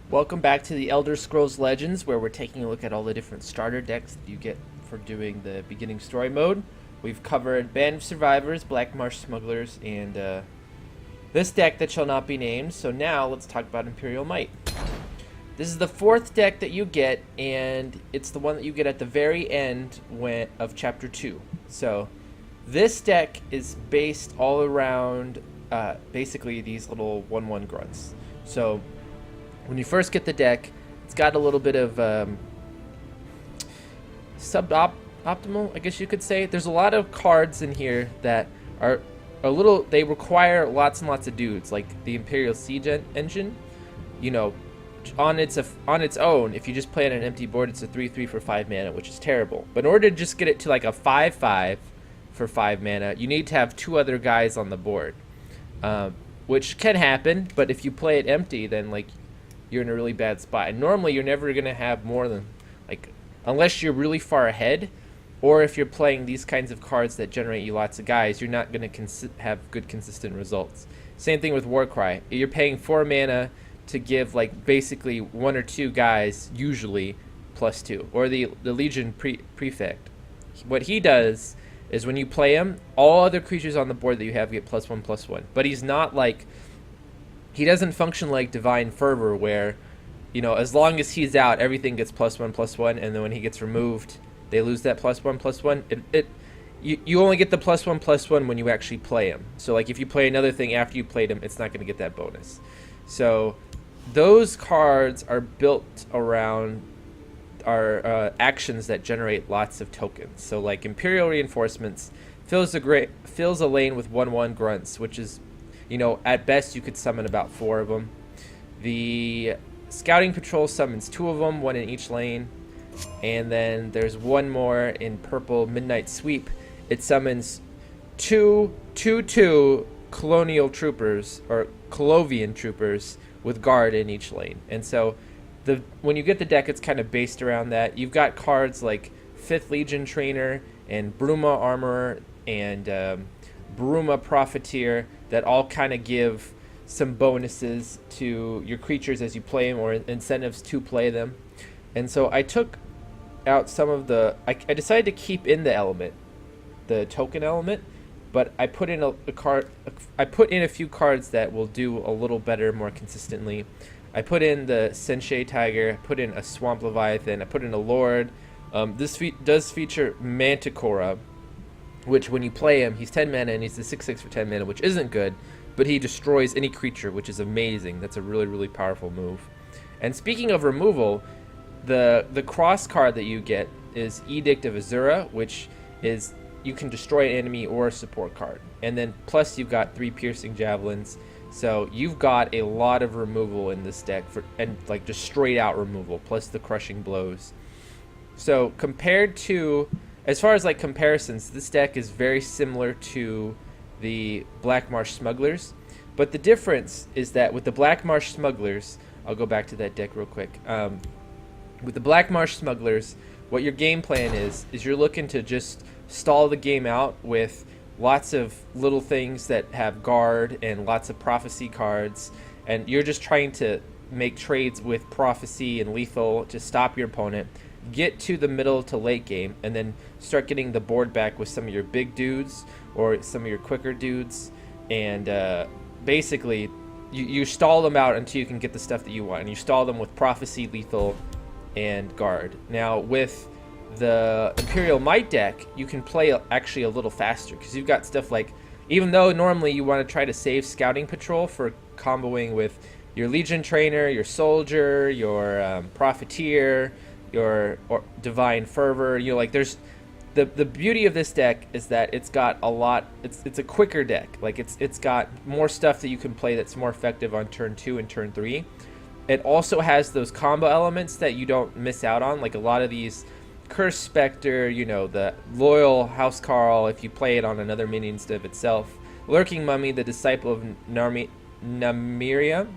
Welcome back to the Elder Scrolls Legends, where we're taking a look at all the different starter decks that you get for doing the beginning story mode. We've covered Band of Survivors, Black Marsh Smugglers, and this deck that shall not be named. So now let's talk about Imperial Might. This is the fourth deck that you get, and it's the one that you get at the very end of Chapter 2. So this deck is based all around basically these little 1/1 grunts. So when you first get the deck, it's got a little bit of optimal, I guess you could say. There's a lot of cards in here that are they require lots and lots of dudes, like the Imperial Siege Engine. You know, on its own, if you just play on an empty board, it's a 3/3 for 5 mana, which is terrible. But in order to just get it to like a 5/5 for 5 mana, you need to have 2 other guys on the board, which can happen. But if you play it empty, then like you're in a really bad spot. And normally you're never going to have more than, like, unless you're really far ahead, or if you're playing these kinds of cards that generate you lots of guys, you're not going to have good consistent results. Same thing with Warcry. You're paying 4 mana to give like basically 1 or 2 guys, usually +2, or the Legion Prefect. What he does is when you play him, all other creatures on the board that you have get +1/+1. But he's not like, he doesn't function like Divine Fervor, where, you know, as long as he's out, everything gets +1/+1, and then when he gets removed, they lose that +1/+1. You only get the +1/+1 when you actually play him. So like if you play another thing after you played him, it's not going to get that bonus. So those cards are built around our actions that generate lots of tokens. So like Imperial Reinforcements fills a lane with 1/1 grunts, which is, you know, at best you could summon about 4 of them. The Scouting Patrol summons 2 of them, 1 in each lane. And then there's one more in purple, Midnight Sweep. It summons 2/2 Colonial Troopers, or Colovian Troopers, with guard in each lane. And so when you get the deck, it's kind of based around that. You've got cards like 5th Legion Trainer and Bruma Armorer and Bruma Profiteer that all kind of give some bonuses to your creatures as you play them, or incentives to play them. And so I took out some of I decided to keep in the element, the token element, but I put in a few cards that will do a little better more consistently. I put in the Sensei Tiger, I put in a Swamp Leviathan, I put in a Lord. This does feature Manticora, which when you play him, he's 10 mana and he's the 6/6 for 10 mana, which isn't good, but he destroys any creature, which is amazing. That's a really, really powerful move. And speaking of removal, the cross card that you get is Edict of Azura, which is you can destroy an enemy or a support card. And then plus you've got 3 Piercing Javelins. So you've got a lot of removal in this deck, and like just straight out removal, plus the Crushing Blows. So compared to, as far as like comparisons, this deck is very similar to the Black Marsh Smugglers, but the difference is that with the Black Marsh Smugglers, I'll go back to that deck real quick. With the Black Marsh Smugglers, what your game plan is you're looking to just stall the game out with lots of little things that have guard and lots of prophecy cards, and you're just trying to make trades with prophecy and lethal to stop your opponent, get to the middle to late game, and then start getting the board back with some of your big dudes or some of your quicker dudes. And basically you stall them out until you can get the stuff that you want, and you stall them with prophecy, lethal, and guard. Now with the Imperial Might deck, you can play actually a little faster, because you've got stuff like, even though normally you want to try to save Scouting Patrol for comboing with your Legion Trainer, your Soldier, your Profiteer, your Divine Fervor, you know, like there's the beauty of this deck is that it's got a lot. It's a quicker deck. Like it's got more stuff that you can play that's more effective on turn 2 and turn 3. It also has those combo elements that you don't miss out on, like a lot of these Curse Spectre, you know, the Loyal Housecarl if you play it on another minion instead of itself, Lurking Mummy, the Disciple of Namiria.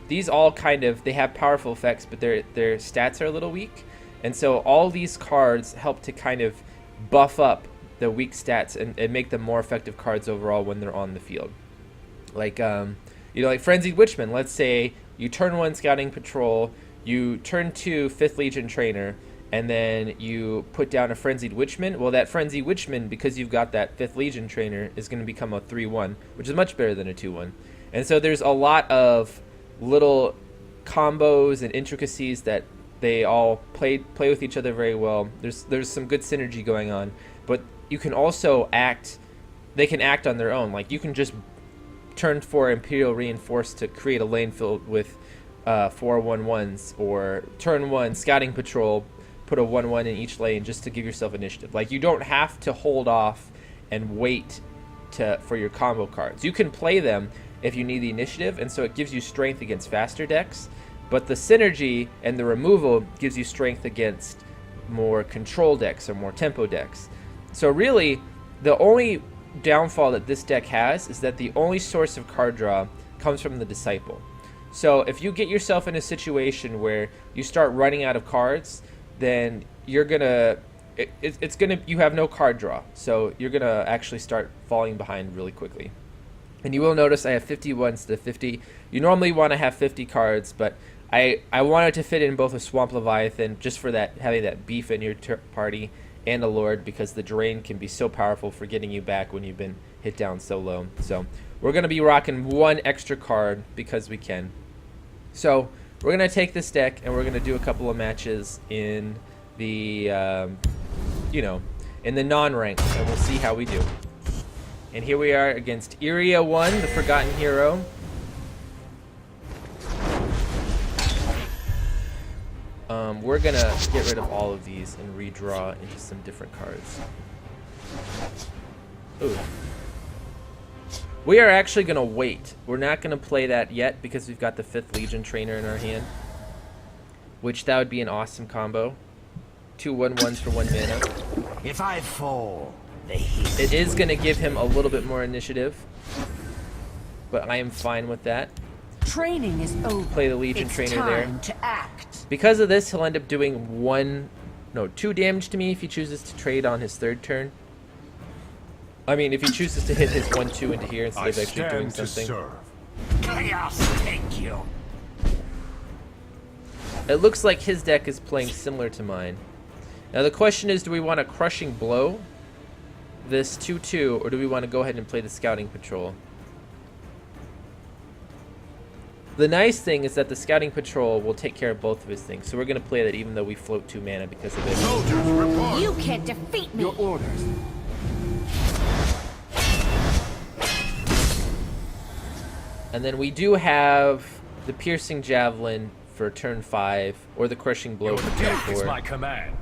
These all kind of, they have powerful effects, but their stats are a little weak. And so all these cards help to kind of buff up the weak stats and make them more effective cards overall when they're on the field. Like, like Frenzied Witchman, let's say you turn 1 Scouting Patrol, you turn 2 5th Legion Trainer, and then you put down a Frenzied Witchman. Well, that Frenzied Witchman, because you've got that 5th Legion Trainer, is going to become a 3-1, which is much better than a 2-1. And so there's a lot of little combos and intricacies that they all play with each other very well. There's some good synergy going on, but you can also they can act on their own. Like, you can just turn 4 Imperial Reinforce to create a lane filled with 4 1-1s, or turn 1 Scouting Patrol, put a 1-1 in each lane just to give yourself initiative. Like, you don't have to hold off and wait for your combo cards. You can play them if you need the initiative, and so it gives you strength against faster decks, but the synergy and the removal gives you strength against more control decks or more tempo decks. So really, the only downfall that this deck has is that the only source of card draw comes from the Disciple. So if you get yourself in a situation where you start running out of cards, then you're gonna you have no card draw, so you're gonna actually start falling behind really quickly. And you will notice I have 51 instead of 50. You normally want to have 50 cards, but I wanted to fit in both a Swamp Leviathan just for that, having that beef in your party, and a Lord, because the drain can be so powerful for getting you back when you've been hit down so low. So we're going to be rocking 1 extra card because we can. So we're going to take this deck and we're going to do a couple of matches in the, in the non-ranks, and we'll see how we do. And here we are against Iria 1, the Forgotten Hero. We're going to get rid of all of these and redraw into some different cards. Ooh. We are actually going to wait. We're not going to play that yet because we've got the 5th Legion Trainer in our hand, which that would be an awesome combo. 2 1-1s for 1 mana. If I fall, it is going to give him a little bit more initiative, but I am fine with that. Training is over. Play the Legion Trainer there. To act. Because of this, he'll end up doing 2 damage to me if he chooses to trade on his 3rd turn. I mean, if he chooses to hit his 1-2 into here instead of actually doing something. Chaos, thank you. It looks like his deck is playing similar to mine. Now the question is, do we want a Crushing Blow, this 2-2, or do we want to go ahead and play the Scouting Patrol? The nice thing is that the Scouting Patrol will take care of both of his things, so we're going to play that even though we float 2 mana because of it. Soldiers, report. You can't defeat me. Your orders. And then we do have the Piercing Javelin for turn 5, or the Crushing Blow Your for turn death 4. is my command.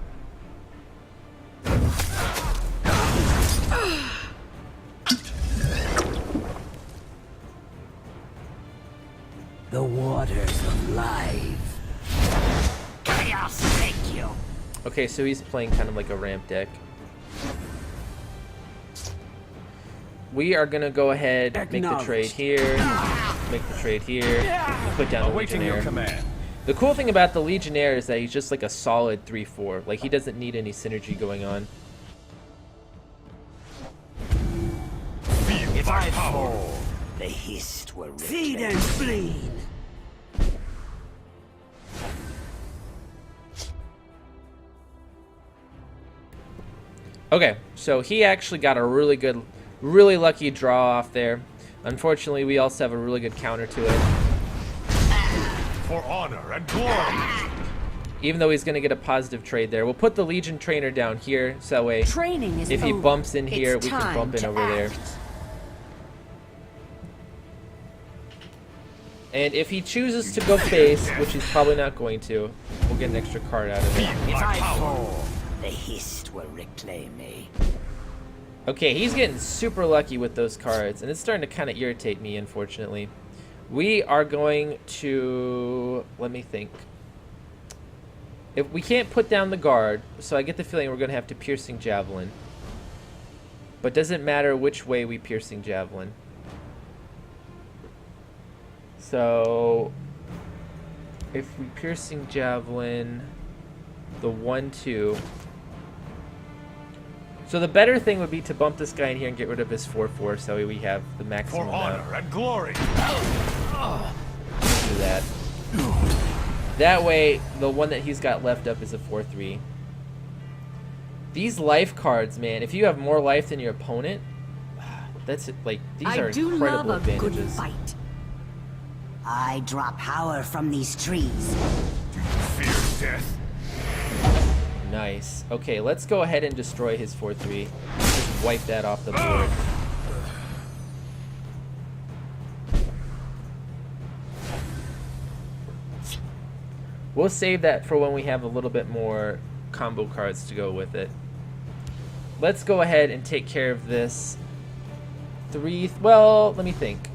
The waters of life. Chaos, thank you. Okay, so he's playing kind of like a ramp deck. We are going to go ahead, make the trade here, make the trade here, and put down the Legionnaire. The cool thing about the Legionnaire is that he's just like a solid 3-4. Like, he doesn't need any synergy going on. If I fall, the hist will Feed and bleed. Okay, so he actually got a really lucky draw off there. Unfortunately, we also have a really good counter to it. For honor and glory. Even though he's going to get a positive trade there. We'll put the Legion Trainer down here, so that way Training is if he over. bumps in here, It's we can time bump in to over act. there. And if he chooses to go face, which he's probably not going to, we'll get an extra card out of it. If I fall, The hist will reclaim me. Okay, he's getting super lucky with those cards, and it's starting to kind of irritate me, unfortunately. We are going to... let me think. If we can't put down the guard, so I get the feeling we're going to have to Piercing Javelin. But doesn't matter which way we Piercing Javelin. So... if we Piercing Javelin the 1-2... so the better thing would be to bump this guy in here and get rid of his 4-4, so we have the maximum for amount. honor and glory. Do that. That way, the one that he's got left up is a 4-3. These life cards, man, if you have more life than your opponent, that's like, these are I do incredible love a good advantages. fight. I draw power from these trees. Fear death. Nice. Okay, let's go ahead and destroy his 4-3. Just wipe that off the board. We'll save that for when we have a little bit more combo cards to go with it. Let's go ahead and take care of this. Well, let me think.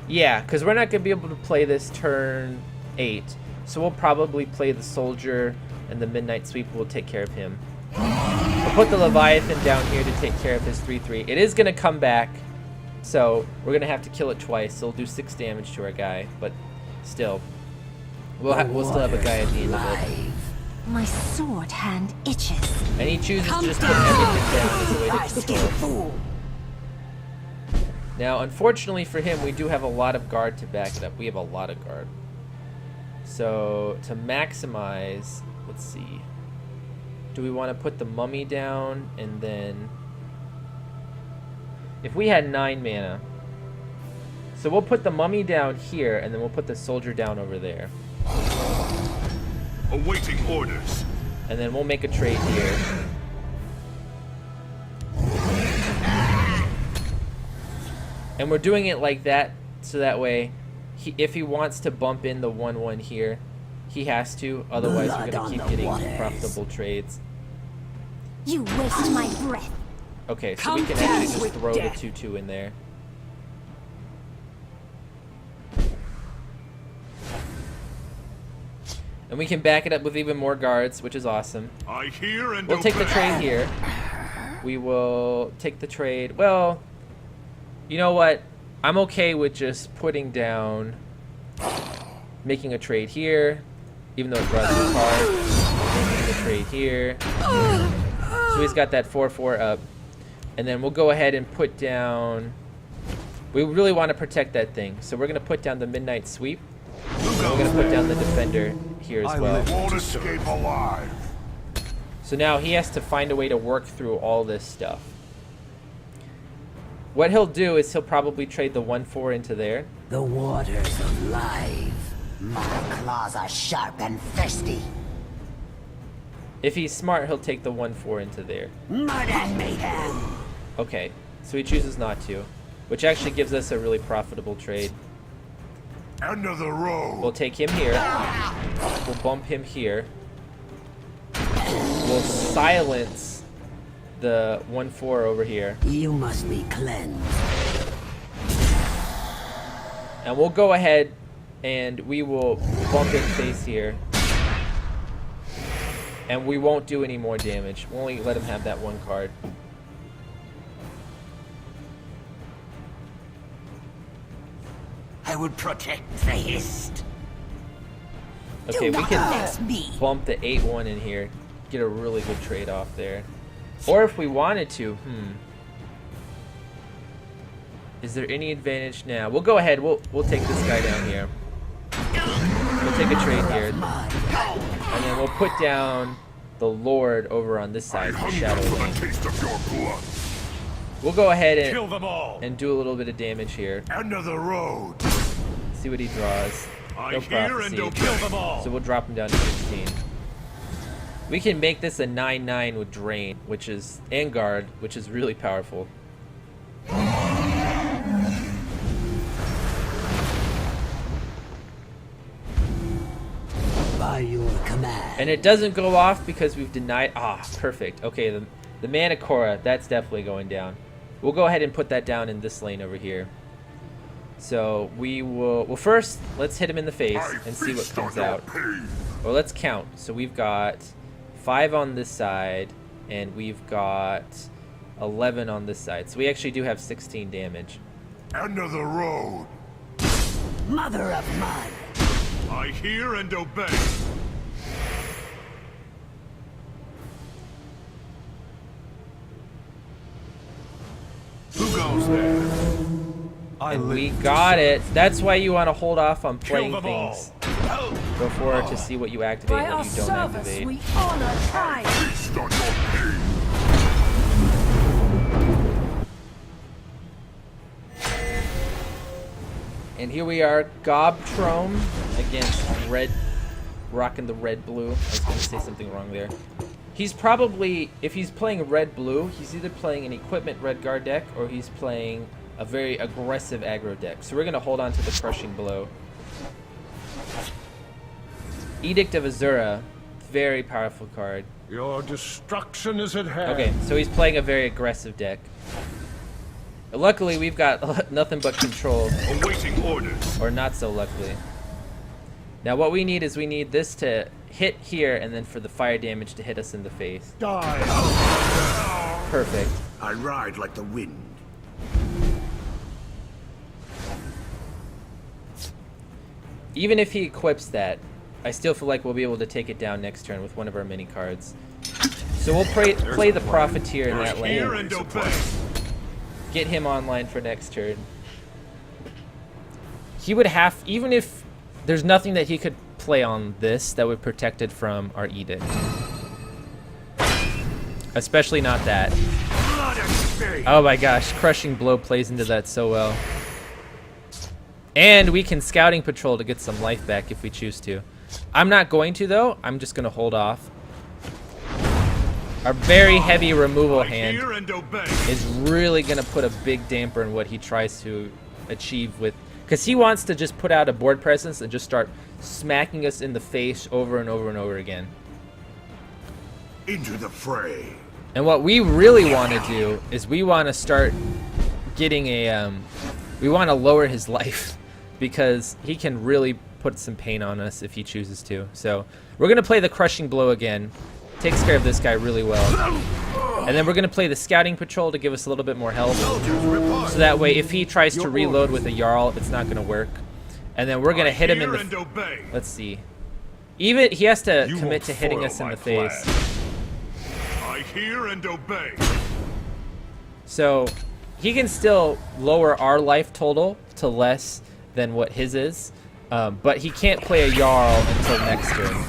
Yeah, because we're not going to be able to play this turn 8. So we'll probably play the soldier, and the midnight sweep will take care of him. We'll put the Leviathan down here to take care of his 3-3. It is going to come back, so we're going to have to kill it twice. So we'll do 6 damage to our guy, but still, we'll still have a guy at the end of it. My sword hand itches. And he chooses to just put everything down as a way to control. Fool. Now, unfortunately for him, we do have a lot of guard to back it up. We have a lot of guard. So, to maximize, let's see. Do we want to put the mummy down and then... If we had 9 mana. So we'll put the mummy down here and then we'll put the soldier down over there. Awaiting orders. And then we'll make a trade here. And we're doing it like that, so that way, if he wants to bump in the 1-1 here, he has to. Otherwise, we're going to keep getting profitable trades. You waste my breath. Okay, so we can actually just throw the 2-2 in there. And we can back it up with even more guards, which is awesome. I hear and We'll take the trade here. We will take the trade. Well, you know what? I'm okay with just putting down, making a trade here, even though it draws a card. Making a trade here. So he's got that 4-4 up. And then we'll go ahead and put down... We really want to protect that thing. So we're going to put down the Midnight Sweep. And we're going to put down the Defender here as well. won't escape alive. So now he has to find a way to work through all this stuff. What he'll do is he'll probably trade the 1-4 into there. The waters of life. My claws are sharp and thirsty. If he's smart, he'll take the 1-4 into there. Mud and mayhem. Okay, so he chooses not to, which actually gives us a really profitable trade. End of the road. We'll take him here. We'll bump him here. We'll silence the 1-4 over here. You must be cleansed. And we'll go ahead and we will bump in face here. And we won't do any more damage. We'll only let him have that 1 card. I would protect the Hist. Okay, we Vex can me. bump the 8-1 in here. Get a really good trade off there. Or if we wanted to, is there any advantage now? We'll go ahead. We'll take this guy down here. We'll take a trade here. And then we'll put down the Lord over on this side, the Shadow Lane. Taste of your blood. We'll go ahead Kill them all. and do a little bit of damage here. End of the road. See what he draws. I No hear and prophecy. kill them all. So we'll drop him down to 16. We can make this a 9-9 with Drain, which is, and Guard, which is really powerful. By your command. And it doesn't go off because we've denied. Perfect. Okay, the Manacora, that's definitely going down. We'll go ahead and put that down in this lane over here. So we will. Well, first, let's hit him in the face and see what comes out. Or let's count. So we've got 5 on this side, and we've got 11 on this side. So we actually do have 16 damage. End of the road. Mother of mud. I hear and obey. Who goes there? And we got it. That's why you want to hold off on Kill playing them all. things before to see what you activate By and our what you don't service, activate. we honor time. Feast on your pain. And here we are, Gobtrome against Red, rocking the red-blue. I was going to say something wrong there. He's probably, if he's playing red-blue, he's either playing an equipment red guard deck or he's playing a very aggressive aggro deck. So we're going to hold on to the Crushing Blow. Edict of Azura, very powerful card. Your destruction is at hand. Okay, so he's playing a very aggressive deck. Luckily, we've got nothing but control. Awaiting orders. Or not so luckily. Now what we need is we need this to hit here and then for the fire damage to hit us in the face. Die. Perfect. I ride like the wind. Even if he equips that, I still feel like we'll be able to take it down next turn with one of our mini cards. So we'll play the Profiteer in that Hear lane. and obey. Get him online for next turn. He would have, even if there's nothing that he could play on this that would protect it from our Edict. Especially not that. Blood and spade. Oh my gosh, Crushing Blow plays into that so well. And we can Scouting Patrol to get some life back if we choose to. I'm not going to though, I'm just going to hold off. Our very heavy removal hand Hear and obey. is really going to put a big damper in what he tries to achieve with... Because he wants to just put out a board presence and just start smacking us in the face over and over and over again. Into the fray. And what we really want to do is we want to start getting a... we want to lower his life because he can really put some pain on us if he chooses to. So we're going to play the Crushing Blow again. Takes care of this guy really well. And then we're going to play the Scouting Patrol to give us a little bit more health. So that way, if he tries to reload with a Jarl, it's not going to work. And then we're going to hit him in Hear and the... obey. Let's see. Even he has to You commit won't to hitting foil us in my the face. plan. I hear and obey. So he can still lower our life total to less than what his is. But he can't play a Jarl until next turn.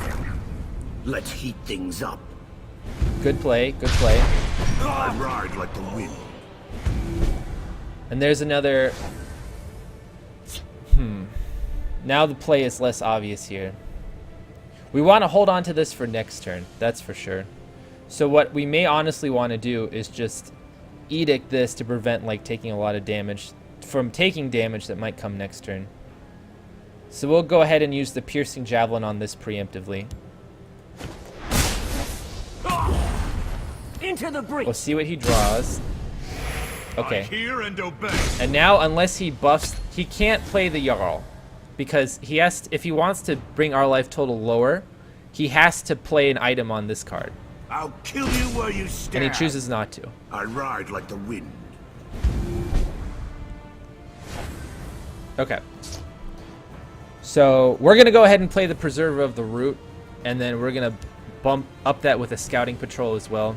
Let's heat things up. Good play, good play. I ride like the wind. And there's another... Now the play is less obvious here. We want to hold on to this for next turn, that's for sure. So what we may honestly want to do is just Edict this to prevent like taking a lot of damage from taking damage that might come next turn. So we'll go ahead and use the Piercing Javelin on this preemptively. Into the breach. We'll see what he draws. I Okay. hear and obey. And now, unless he buffs, he can't play the Jarl. Because he has to, if he wants to bring our life total lower, he has to play an item on this card. I'll kill you where you stand. And he chooses not to. I ride like the wind. Okay. So, we're going to go ahead and play the Preserver of the Root. And then we're going to bump up that with a Scouting Patrol as well.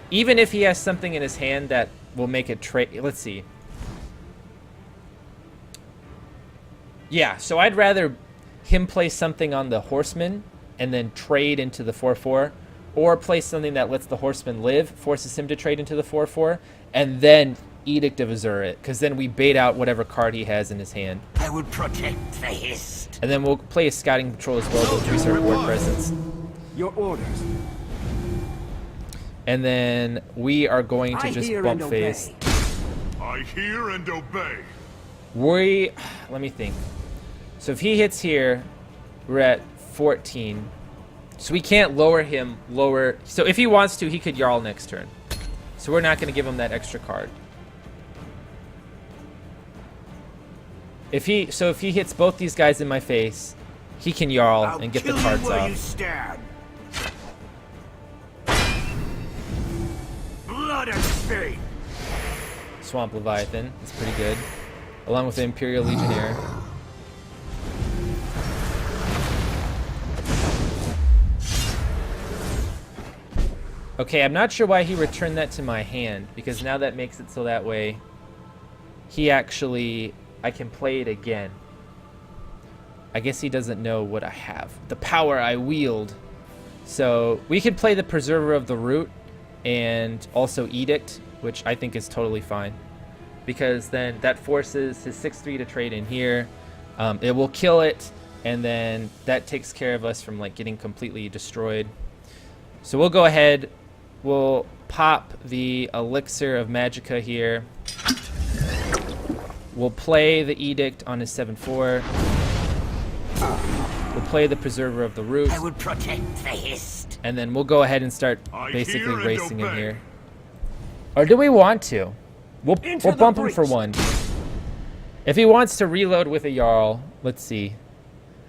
Even if he has something in his hand that will make it trade. Let's see. Yeah, so I'd rather him play something on the Horseman and then trade into the 4/4, or play something that lets the Horseman live, forces him to trade into the 4/4, and then Edict of Azura it, because then we bait out whatever card he has in his hand. I would protect the hist. And then we'll play a Scouting Patrol as well to increase our board presence. Your orders. And then we are going to I just hear bump and phase. obey. I hear and obey. Let me think. So if he hits here, we're at 14. So we can't lower him lower. So if he wants to, he could Jarl next turn. So we're not going to give him that extra card. If he hits both these guys in my face, he can Jarl I'll and get the kill cards you where you off. stand. Blood and spade. Swamp Leviathan, that's pretty good. Along with the Imperial Legionnaire. Okay, I'm not sure why he returned that to my hand, because now that makes it so that way he actually I can play it again. I guess he doesn't know what I have. The power I wield. So we could play the Preserver of the Root and also Edict, which I think is totally fine. Because then that forces his 6/3 to trade in here. It will kill it, and then that takes care of us from like getting completely destroyed. So we'll go ahead. We'll pop the Elixir of Magicka here. We'll play the Edict on his 7/4. We'll play the Preserver of the Root. I would protect the hist. And then we'll go ahead and start I basically hear and racing in obey. here. Or do we want to? We'll bump him for breach. 1. If he wants to reload with a Jarl, let's see.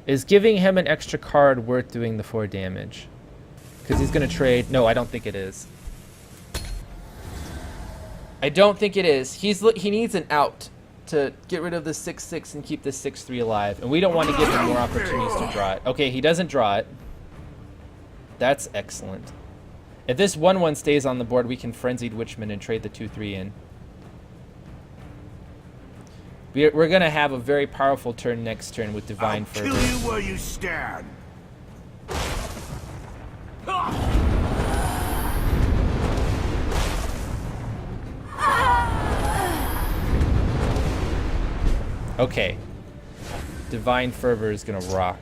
Is giving him an extra card worth doing the 4 damage? Because he's going to trade. No, I don't think it is. I don't think it is. He needs an out to get rid of the 6/6 and keep the 6/3 alive. And we don't want to give him more opportunities to draw it. Okay, he doesn't draw it. That's excellent. If this 1/1 stays on the board, we can Frenzied Witchman and trade the 2/3 in. We're going to have a very powerful turn next turn with Divine I'll kill Fervor. you where you stand. Okay. Divine Fervor is going to rock.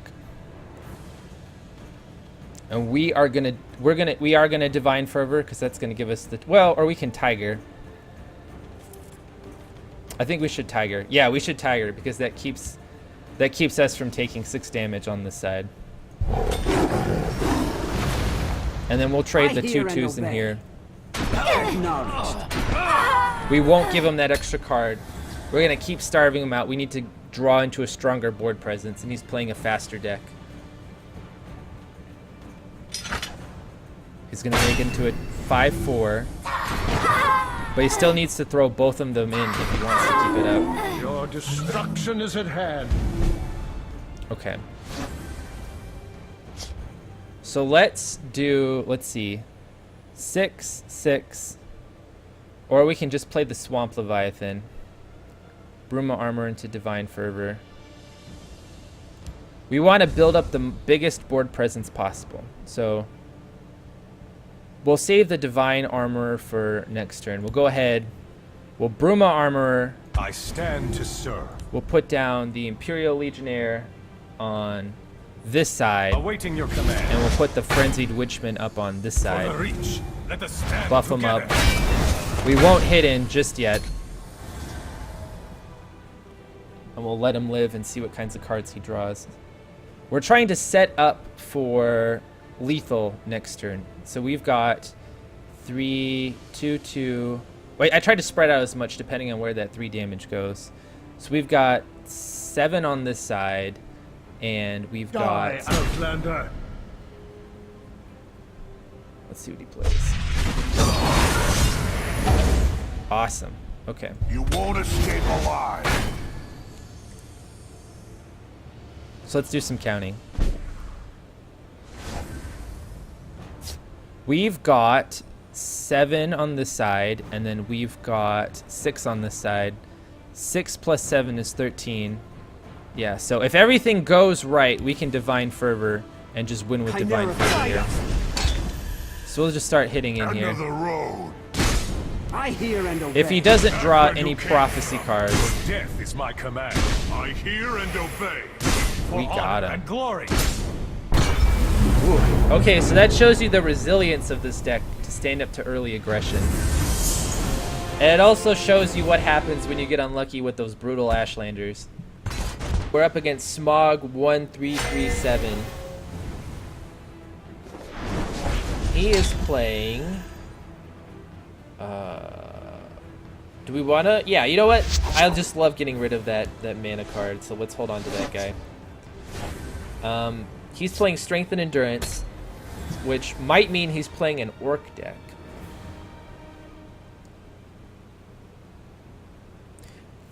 And we are going to Divine Fervor because that's going to give us the, well, or we can Tiger. I think we should Tiger. Yeah, we should Tiger because that keeps us from taking 6 damage on this side. And then we'll trade the 2/2s in here. We won't give him that extra card. We're going to keep starving him out. We need to draw into a stronger board presence, and he's playing a faster deck. He's going to make into a 5/4. But he still needs to throw both of them in if he wants to keep it up. Your destruction is at hand. Okay. So let's see. 6/6. Or we can just play the Swamp Leviathan. Bruma Armor into Divine Fervor. We want to build up the biggest board presence possible. So we'll save the Divine Armor for next turn. We'll go ahead. We'll Bruma Armor. I stand to serve. We'll put down the Imperial Legionnaire on this side. Awaiting your command. And we'll put the Frenzied Witchman up on this For the side. reach. Let us stand Buff him together. up. We won't hit in just yet. And we'll let him live and see what kinds of cards he draws. We're trying to set up for lethal next turn. So we've got 3, 2, 2. Wait, I tried to spread out as much depending on where that 3 damage goes. So we've got 7 on this side, and we've Die, got. Outlander. Let's see what he plays. Awesome. Okay. You won't escape alive. So let's do some counting. We've got 7 on this side, and then we've got 6 on this side. 6 plus 7 is 13. Yeah, so if everything goes right, we can Divine Fervor and just win with Divine Fervor here. So we'll just start hitting in here. Another road. I hear and obey. If he doesn't draw any prophecy cards, Death is my command. I hear and obey. we got him. And glory. Okay, so that shows you the resilience of this deck to stand up to early aggression. And it also shows you what happens when you get unlucky with those brutal Ashlanders. We're up against Smog 1337. He is playing... do we want to? Yeah, you know what? I just love getting rid of that mana card, so let's hold on to that guy. He's playing Strength and Endurance, which might mean he's playing an Orc deck.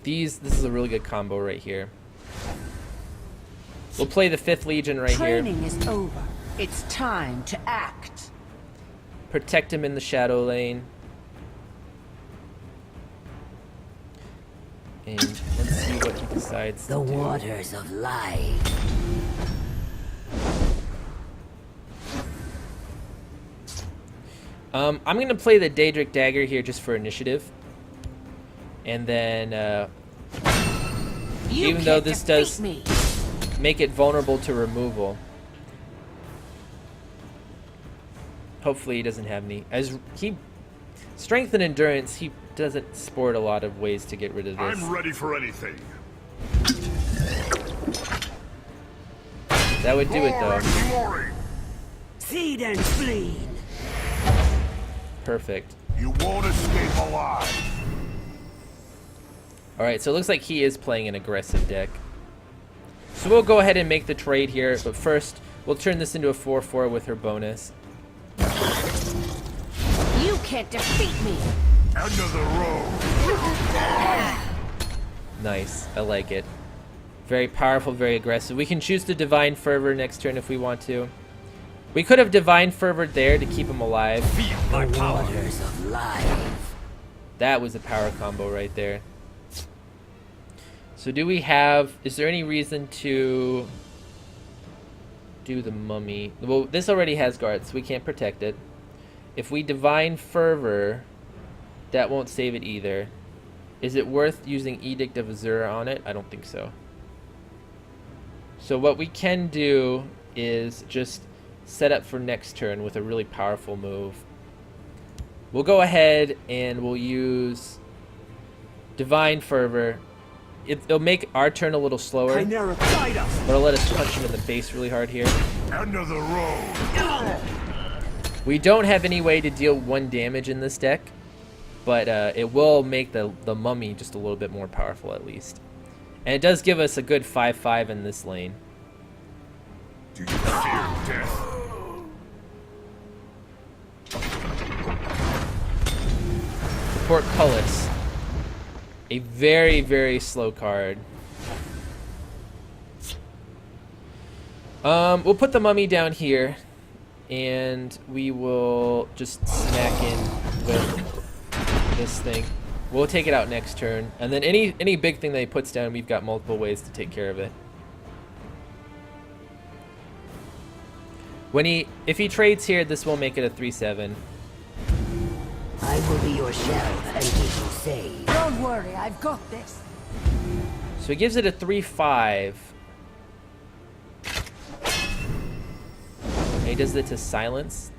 This is a really good combo right here. We'll play the 5th Legion right here. Training is over. It's time to act. Protect him in the shadow lane. And let's see what he decides to The do. waters of life. I'm going to play the Daedric Dagger here just for initiative. And then, even though this does make it vulnerable to removal, hopefully he doesn't have any. As strength and endurance, he doesn't sport a lot of ways to get rid of this. I'm ready for anything. That would do it though. Glory. Feed and bleed. Perfect. You won't escape alive. Alright, so it looks like he is playing an aggressive deck. So we'll go ahead and make the trade here, but first we'll turn this into a 4/4 with her bonus. You can't defeat me. End of the road. Nice, I like it. Very powerful, very aggressive. We can choose to Divine Fervor next turn if we want to. We could have Divine Fervor there to keep him alive. The waters of life. That was a power combo right there. So do we have... Is there any reason to do the Mummy? Well, this already has guards, so we can't protect it. If we Divine Fervor, that won't save it either. Is it worth using Edict of Azura on it? I don't think so. So what we can do is just set up for next turn with a really powerful move. We'll go ahead and we'll use Divine Fervor. It'll make our turn a little slower, but it'll let us punch him in the face really hard here. End of the road. We don't have any way to deal 1 damage in this deck, but it will make the Mummy just a little bit more powerful at least. And it does give us a good 5/5 in this lane. Do you fear death? Portcullis. A very, very slow card. We'll put the Mummy down here, and we will just smack in with this thing. We'll take it out next turn, and then any big thing that he puts down, we've got multiple ways to take care of it. If he trades here, this will make it a 3/7. I will be your sheriff and keep you safe. Don't worry, I've got this. So he gives it a 3/5. And he does it to silence.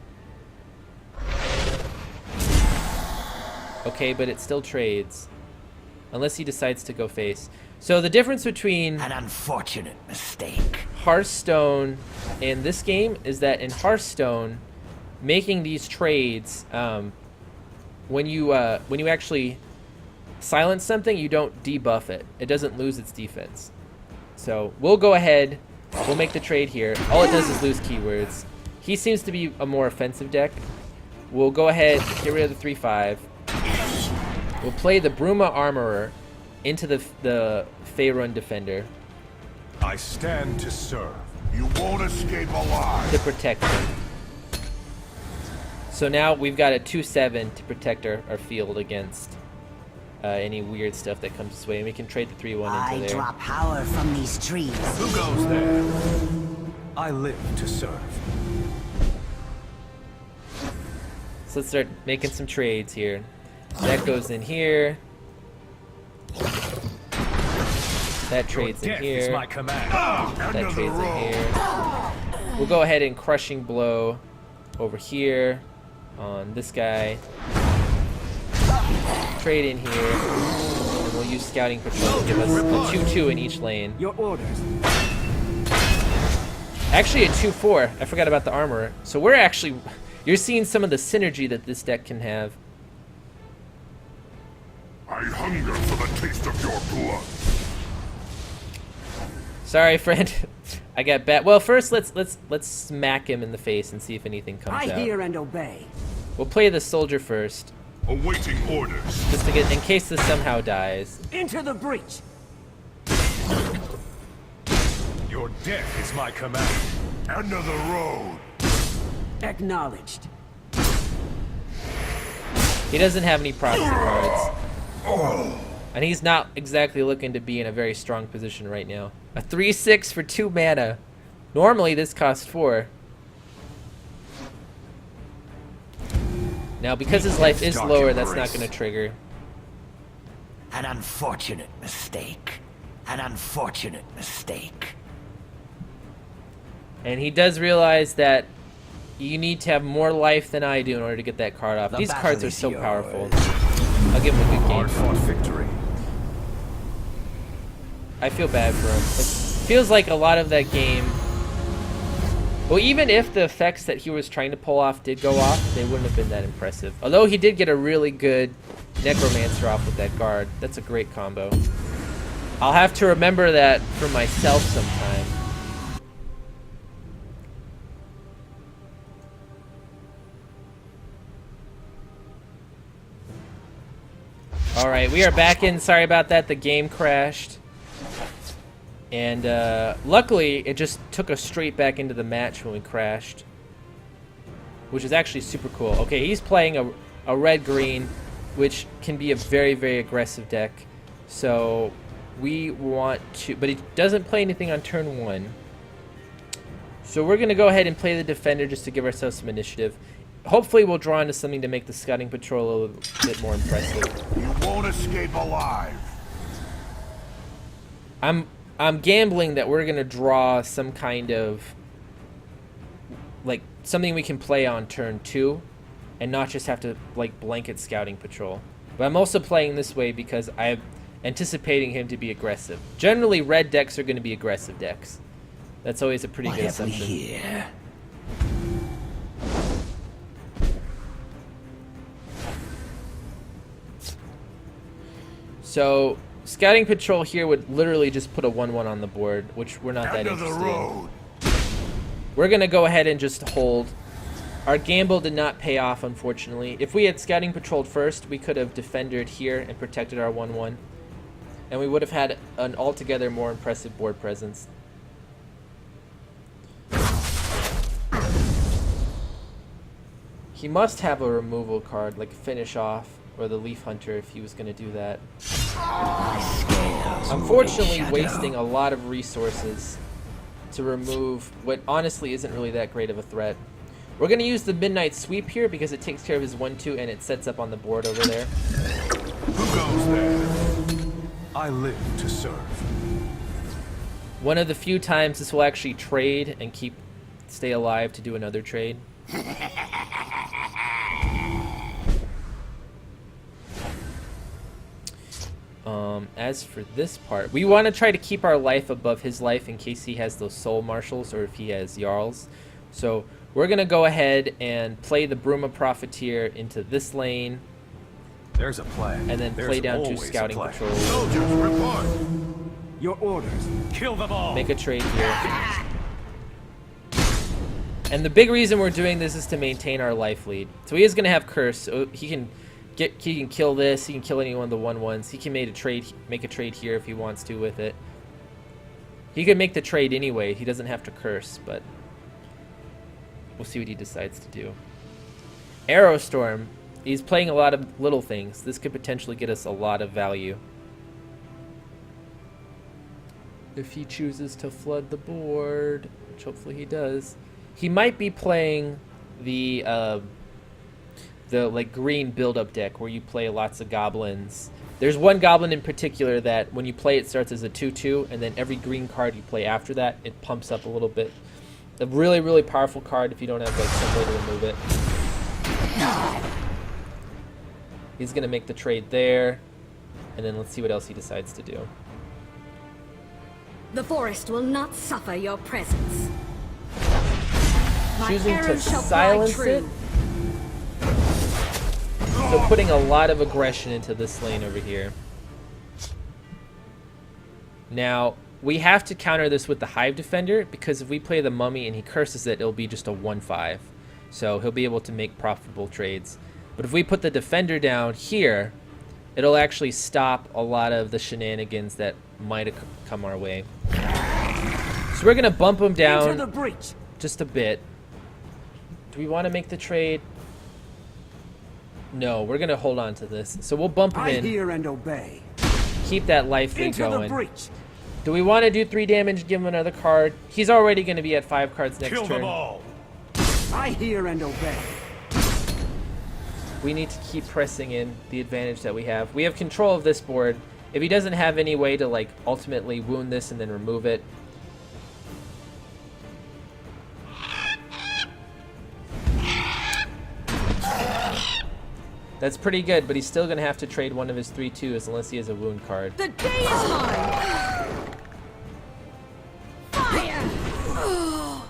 Okay, but it still trades. Unless he decides to go face. So the difference between An unfortunate mistake. Hearthstone and this game is that in Hearthstone, making these trades, when you actually silence something, you don't debuff it. It doesn't lose its defense. So we'll go ahead. We'll make the trade here. All it does is lose keywords. He seems to be a more offensive deck. We'll go ahead, get rid of the 3/5. We'll play the Bruma Armorer into the Faerun Defender I stand to serve. You won't escape alive. to protect him. So now we've got a 2/7 to protect our field against any weird stuff that comes this way, and we can trade the 3/1 I into there. draw power from these trees. Who goes there? I live to serve. So let's start making some trades here. That goes in here. That trades in Death is here. my command. That End of the trades in road. here. We'll go ahead and Crushing Blow over here on this guy. Trade in here. And we'll use Scouting Patrol to give us a 2/2 in each lane. Your orders. Actually a 2/4. I forgot about the Armorer. So we're actually... You're seeing some of the synergy that this deck can have. I hunger for the taste of your blood. Sorry, friend. I got bad. Well, first let's smack him in the face and see if anything comes I out. hear and obey. We'll play the soldier first, Awaiting orders. just to get in case this somehow dies. Into the breach. Your death is my command. End of the road. Acknowledged. He doesn't have any prophecy cards. And he's not exactly looking to be in a very strong position right now. A 3/6 for 2 mana. Normally this costs 4. Now because his life is Dark lower, that's embrace. not going to trigger. An unfortunate mistake. An unfortunate mistake. And he does realize that you need to have more life than I do in order to get that card off. The These battle cards are is so yours. powerful. I'll give him a good game. Hard-fought victory. I feel bad for him. It feels like a lot of that game... Well, even if the effects that he was trying to pull off did go off, they wouldn't have been that impressive. Although he did get a really good Necromancer off with that guard. That's a great combo. I'll have to remember that for myself sometime. Alright, we are back in. Sorry about that. The game crashed. And luckily, it just took us straight back into the match when we crashed. Which is actually super cool. Okay, he's playing a red-green, which can be a very, very aggressive deck. So we want to... But he doesn't play anything on turn 1. So we're going to go ahead and play the Defender just to give ourselves some initiative. Hopefully we'll draw into something to make the Scouting Patrol a little bit more impressive. You won't escape alive. I'm gambling that we're gonna draw some kind of like something we can play on turn 2 and not just have to like blanket Scouting Patrol. But I'm also playing this way because I'm anticipating him to be aggressive. Generally red decks are gonna be aggressive decks. That's always a pretty What good have we assumption. here? So Scouting Patrol here would literally just put a 1/1 on the board, which we're not that End of the interested in. road. We're going to go ahead and just hold. Our gamble did not pay off, unfortunately. If we had Scouting Patrolled first, we could have defended here and protected our 1/1. And we would have had an altogether more impressive board presence. He must have a removal card, like Finish Off, or the Leaf Hunter if he was going to do that. Unfortunately, wasting a lot of resources to remove what honestly isn't really that great of a threat. We're going to use the Midnight Sweep here because it takes care of his 1/2 and it sets up on the board over there. Who goes there? I live to serve. One of the few times this will actually trade and stay alive to do another trade. As for this part, we want to try to keep our life above his life in case he has those Soul Marshals or if he has Jarls. So we're going to go ahead and play the Bruma Profiteer into this lane There's a plan. and then play down to Scouting Patrol. Soldiers, report. Your orders. Kill them all. Make a trade here. And the big reason we're doing this is to maintain our life lead. So he is going to have Curse. So he can kill this. He can kill any one of the 1/1s. He can make a trade here if he wants to with it. He could make the trade anyway. He doesn't have to Curse, but we'll see what he decides to do. Aerostorm. He's playing a lot of little things. This could potentially get us a lot of value. If he chooses to flood the board, which hopefully he does. He might be playing the like green build-up deck where you play lots of goblins. There's one goblin in particular that when you play it starts as a 2/2, and then every green card you play after that, it pumps up a little bit. A really, really powerful card if you don't have like some way to remove it. He's gonna make the trade there, and then let's see what else he decides to do. The forest will not suffer your presence. My Choosing to arrows shall fly silence true. it. So putting a lot of aggression into this lane over here. Now, we have to counter this with the Hive Defender, because if we play the Mummy and he curses it, it'll be just a 1/5. So he'll be able to make profitable trades. But if we put the Defender down here, it'll actually stop a lot of the shenanigans that might have come our way. So we're going to bump him down Into the breach. just a bit. Do we want to make the trade? No, we're going to hold on to this. So we'll bump him I in. hear and obey. keep that life lead Into the going. breach. Do we want to do 3 damage, give him another card? He's already going to be at 5 cards next Kill turn. them all. I hear and obey. We need to keep pressing in the advantage that we have. We have control of this board. If he doesn't have any way to like ultimately wound this and then remove it. That's pretty good, but he's still going to have to trade one of his 3/2s unless he has a wound card. The day is mine! Fire!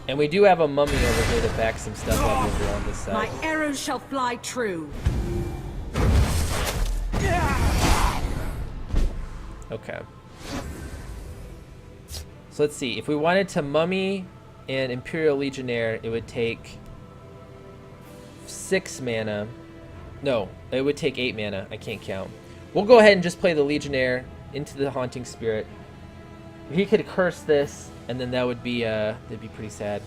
And we do have a mummy over here to back some stuff up over on this My side. arrows shall fly true. Okay. So let's see. If we wanted to mummy and Imperial Legionnaire, it would take 6 mana. No, it would take 8 mana. I can't count. We'll go ahead and just play the Legionnaire into the Haunting Spirit. He could curse this, and then that would be that'd be pretty sad.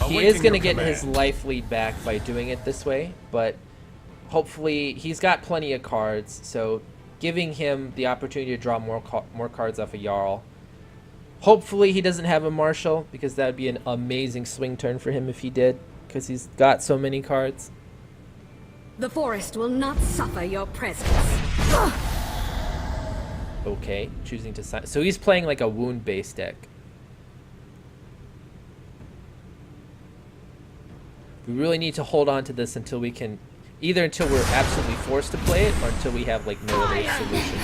He is going to get his life lead back by doing it this way, but hopefully he's got plenty of cards, so giving him the opportunity to draw more cards off a Jarl. Hopefully he doesn't have a Marshal, because that would be an amazing swing turn for him if he did, because he's got so many cards. The forest will not suffer your presence. Okay, choosing to sign. So he's playing like a wound-based deck. We really need to hold on to this until we can, either until we're absolutely forced to play it, or until we have like no other solution.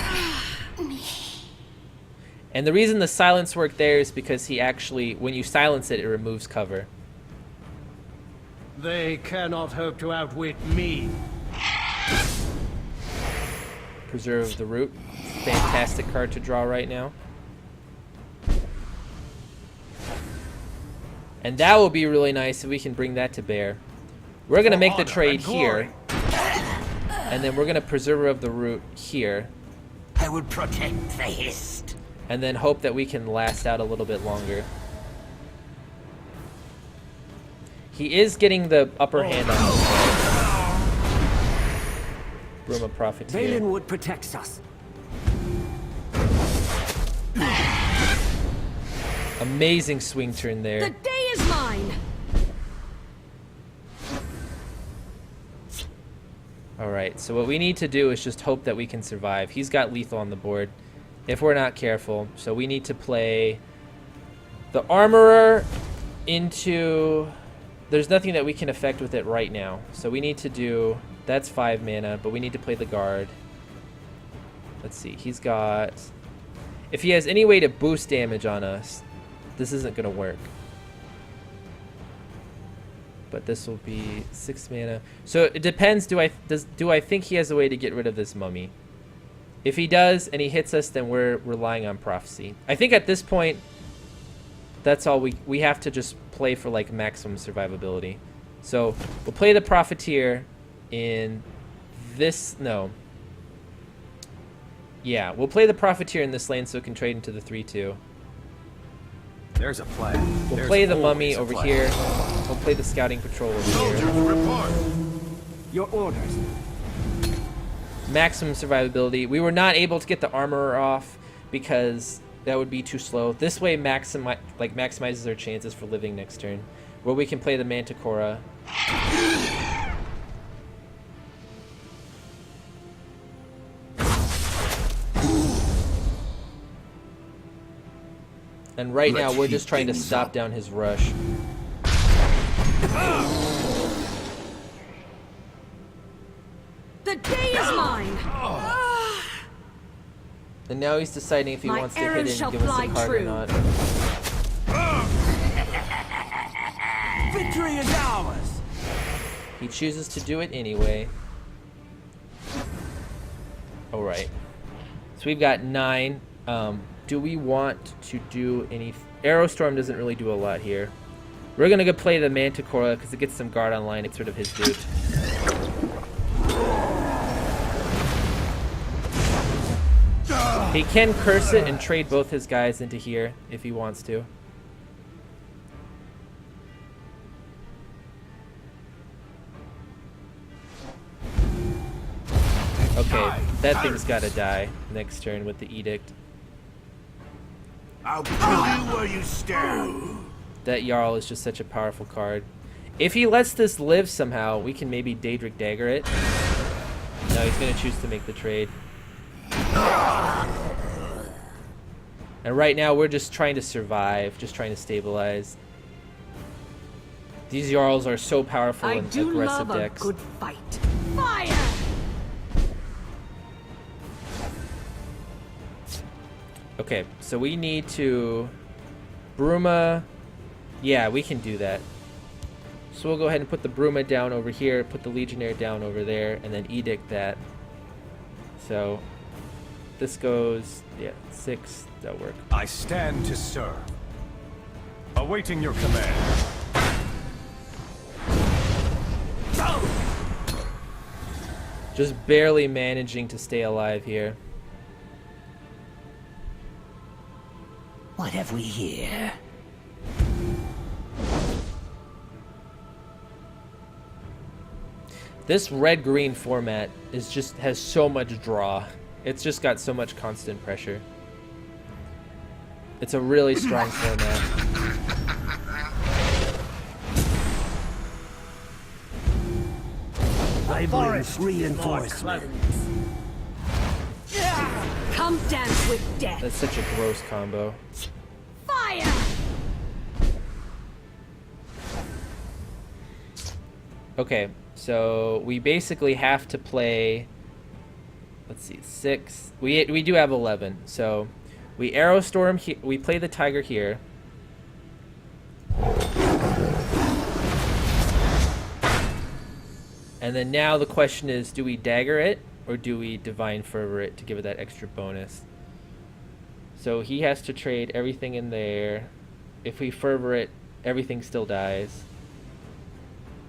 And the reason the silence worked there is because he actually, when you silence it, it removes cover. They cannot hope to outwit me. Preserve the Root. Fantastic card to draw right now. And that will be really nice if we can bring that to bear. We're going to make the trade here. And then we're going to Preserver of the Root here. I will protect the Hist. And then hope that we can last out a little bit longer. He is getting the upper hand on this one. Bruma Profiteer. Valenwood protects us. Amazing swing turn there. The day is mine! Alright, so what we need to do is just hope that we can survive. He's got lethal on the board if we're not careful. So we need to play the Armorer into... There's nothing that we can affect with it right now. So we need to do... That's 5 mana, but we need to play the Guard. Let's see, he's got... If he has any way to boost damage on us, this isn't going to work. But this will be 6 mana. So it depends, do I think he has a way to get rid of this mummy? If he does, and he hits us, then we're relying on Prophecy. I think at this point, that's all we have to just play for like maximum survivability. So we'll play the Profiteer in this, no. Yeah, we'll play the Profiteer in this lane so it can trade into the 3/2. There's a plan. We'll There's play the always Mummy a over plan. here. We'll play the Scouting Patrol over Soldiers, here. report. Your orders. Maximum survivability. We were not able to get the Armorer off because that would be too slow. This way maximizes our chances for living next turn. Where we can play the Manticora. And right now we're just trying to stop down his rush. The day is mine! And now he's deciding if he My wants to hit arrows it shall and give us fly a card true. or not. Victory is ours. He chooses to do it anyway. Alright. So we've got 9. Do we want to do any... Aerostorm doesn't really do a lot here. We're going to go play the Manticora because it gets some guard online. It's sort of his route. He can curse it and trade both his guys into here if he wants to. Okay, that thing's gotta die next turn with the edict. I'll kill you where you stand. That Jarl is just such a powerful card. If he lets this live somehow, we can maybe Daedric Dagger it. No, he's gonna choose to make the trade. And right now we're just trying to survive, just trying to stabilize. These Jarls are so powerful I in do aggressive love a decks. good fight. Fire! Okay, so we need to Bruma. Yeah, we can do that. So we'll go ahead and put the Bruma down over here, put the Legionnaire down over there, and then edict that. So this goes, yeah, 6, that'll work. I stand to serve. Awaiting your command. Just barely managing to stay alive here. What have we here? This red-green format is just has so much draw. It's just got so much constant pressure. It's a really strong format. I bring reinforcements. Come dance with death. That's such a gross combo. Fire! Okay, so we basically have to play, let's see, 6. We do have 11. So we Arrow Storm, we play the Tiger here. And then now the question is, do we Dagger it or do we Divine Fervor it to give it that extra bonus? So he has to trade everything in there. If we Fervor it, everything still dies.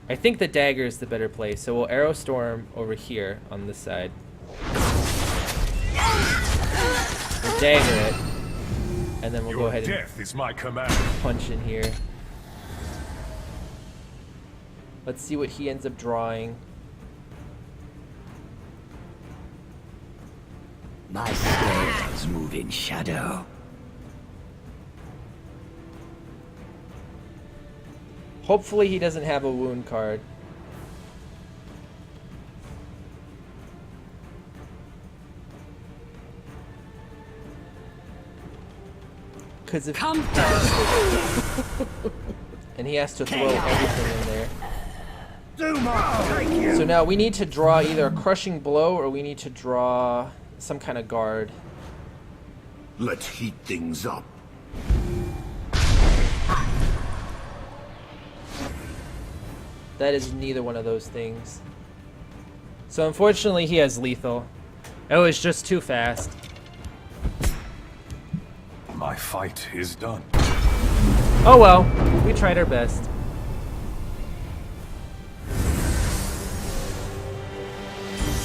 I think the Dagger is the better play, so we'll Arrow Storm over here on this side. We'll Dagger it, and then we'll go ahead and Death is my command. punch in here. Let's see what he ends up drawing. My scales move in shadow. Hopefully he doesn't have a wound card. Because if Come down. and he has to throw everything in there. Duma! So now we need to draw either a crushing blow or we need to draw some kind of guard. Let's heat things up. That is neither one of those things. So unfortunately he has lethal. Oh, it's just too fast. My fight is done. Oh well, we tried our best.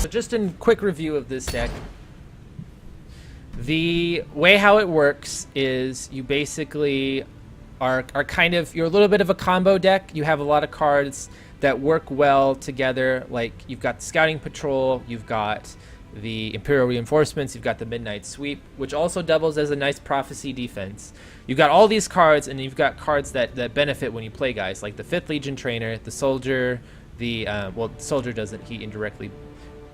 So just in quick review of this deck. The way how it works is you basically are kind of, you're a little bit of a combo deck. You have a lot of cards that work well together. Like you've got the Scouting Patrol, you've got the Imperial Reinforcements, you've got the Midnight Sweep, which also doubles as a nice Prophecy defense. You've got all these cards, and you've got cards that benefit when you play guys, like the 5th Legion Trainer, the Soldier, the, well, the Soldier doesn't, he indirectly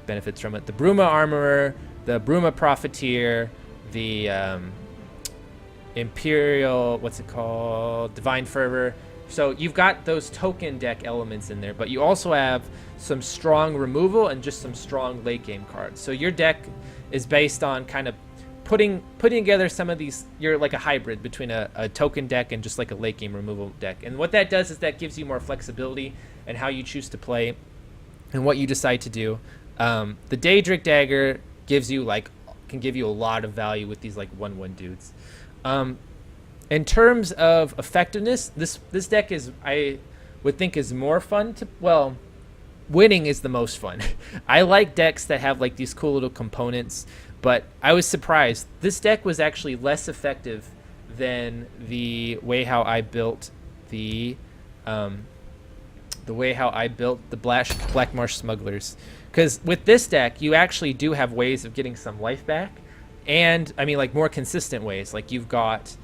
benefits from it. The Bruma Armorer, the Bruma Profiteer, the Imperial, what's it called? Divine Fervor. So you've got those token deck elements in there, but you also have some strong removal and just some strong late game cards. So your deck is based on kind of putting together some of these. You're like a hybrid between a token deck and just like a late game removal deck. And what that does is that gives you more flexibility in how you choose to play and what you decide to do. The Daedric Dagger gives you can give you a lot of value with these like 1/1 dudes. In terms of effectiveness, this deck is, I would think, is more fun to, well, winning is the most fun. I like decks that have like these cool little components, but I was surprised. This deck was actually less effective than the way how I built the Black Marsh Smugglers. Because with this deck, you actually do have ways of getting some life back. And, I mean, like, more consistent ways. Like, you've got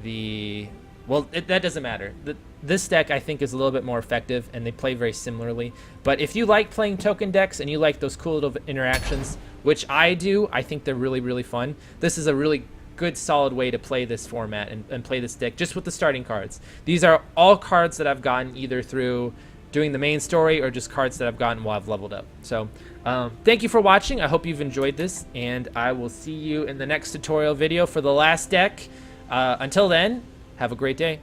the... Well, that doesn't matter. This deck, I think, is a little bit more effective, and they play very similarly. But if you like playing token decks and you like those cool little interactions, which I do, I think they're really, really fun. This is a really good, solid way to play this format and play this deck just with the starting cards. These are all cards that I've gotten either through doing the main story or just cards that I've gotten while I've leveled up. So thank you for watching. I hope you've enjoyed this, and I will see you in the next tutorial video for the last deck. Until then, have a great day.